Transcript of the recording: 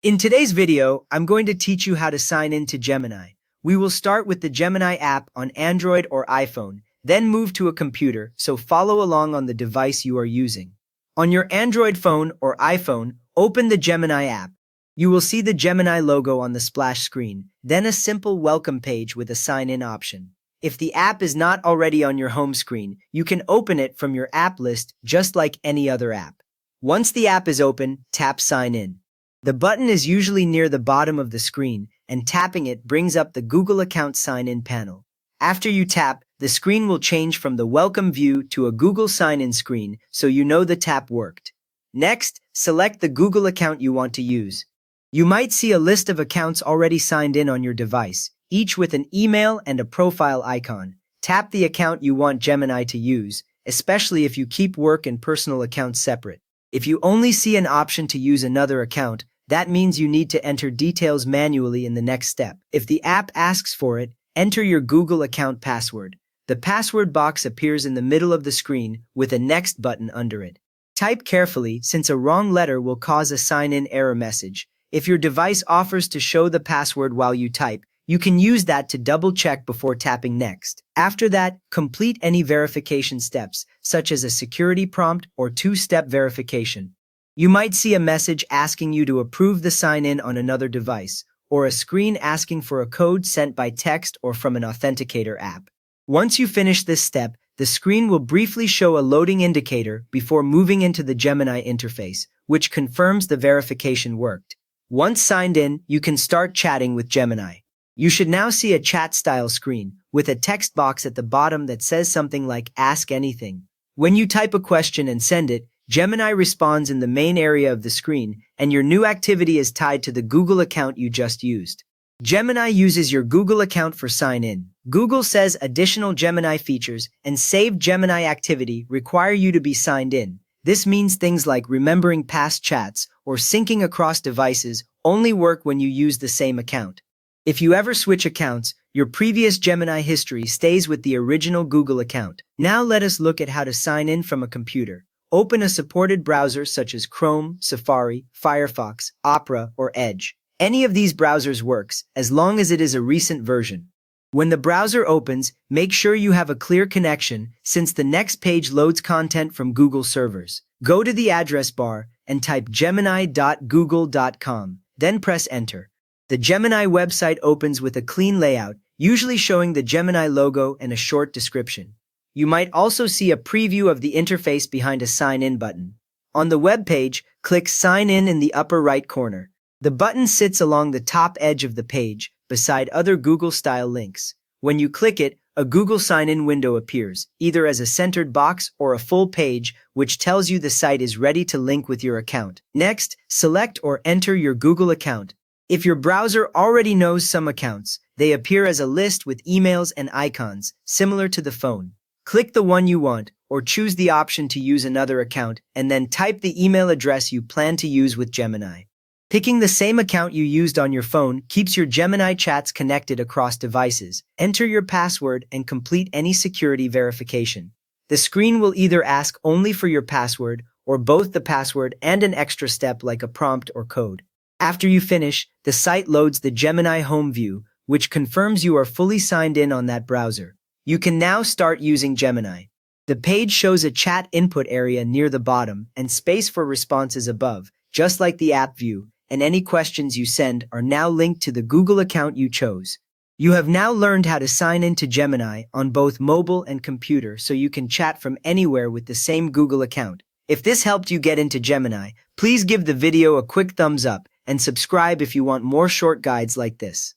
In today's video, I'm going to teach you how to sign in to Gemini. We will start with the Gemini app on Android or iPhone, then move to a computer, so follow along on the device you are using. On your Android phone or iPhone, open the Gemini app. You will see the Gemini logo on the splash screen, then a simple welcome page with a sign-in option. If the app is not already on your home screen, you can open it from your app list just like any other app. Once the app is open, tap Sign In. The button is usually near the bottom of the screen, and tapping it brings up the Google Account Sign-In panel. After you tap, the screen will change from the welcome view to a Google Sign-In screen, so you know the tap worked. Next, select the Google account you want to use. You might see a list of accounts already signed in on your device, each with an email and a profile icon. Tap the account you want Gemini to use, especially if you keep work and personal accounts separate. If you only see an option to use another account, that means you need to enter details manually in the next step. If the app asks for it, enter your Google account password. The password box appears in the middle of the screen with a Next button under it. Type carefully, since a wrong letter will cause a sign-in error message. If your device offers to show the password while you type, you can use that to double-check before tapping Next. After that, complete any verification steps, such as a security prompt or two-step verification. You might see a message asking you to approve the sign-in on another device, or a screen asking for a code sent by text or from an authenticator app. Once you finish this step, the screen will briefly show a loading indicator before moving into the Gemini interface, which confirms the verification worked. Once signed in, you can start chatting with Gemini. You should now see a chat-style screen, with a text box at the bottom that says something like Ask Anything. When you type a question and send it, Gemini responds in the main area of the screen, and your new activity is tied to the Google account you just used. Gemini uses your Google account for sign-in. Google says additional Gemini features and saved Gemini activity require you to be signed in. This means things like remembering past chats or syncing across devices only work when you use the same account. If you ever switch accounts, your previous Gemini history stays with the original Google account. Now let us look at how to sign in from a computer. Open a supported browser such as Chrome, Safari, Firefox, Opera, or Edge. Any of these browsers works, as long as it is a recent version. When the browser opens, make sure you have a clear connection, since the next page loads content from Google servers. Go to the address bar and type gemini.google.com, then press Enter. The Gemini website opens with a clean layout, usually showing the Gemini logo and a short description. You might also see a preview of the interface behind a Sign In button. On the web page, click Sign In the upper right corner. The button sits along the top edge of the page, beside other Google-style links. When you click it, a Google Sign-In window appears, either as a centered box or a full page, which tells you the site is ready to link with your account. Next, select or enter your Google account. If your browser already knows some accounts, they appear as a list with emails and icons, similar to the phone. Click the one you want, or choose the option to use another account, and then type the email address you plan to use with Gemini. Picking the same account you used on your phone keeps your Gemini chats connected across devices. Enter your password and complete any security verification. The screen will either ask only for your password, or both the password and an extra step like a prompt or code. After you finish, the site loads the Gemini home view, which confirms you are fully signed in on that browser. You can now start using Gemini. The page shows a chat input area near the bottom and space for responses above, just like the app view, and any questions you send are now linked to the Google account you chose. You have now learned how to sign in to Gemini on both mobile and computer, so you can chat from anywhere with the same Google account. If this helped you get into Gemini, please give the video a quick thumbs up and subscribe if you want more short guides like this.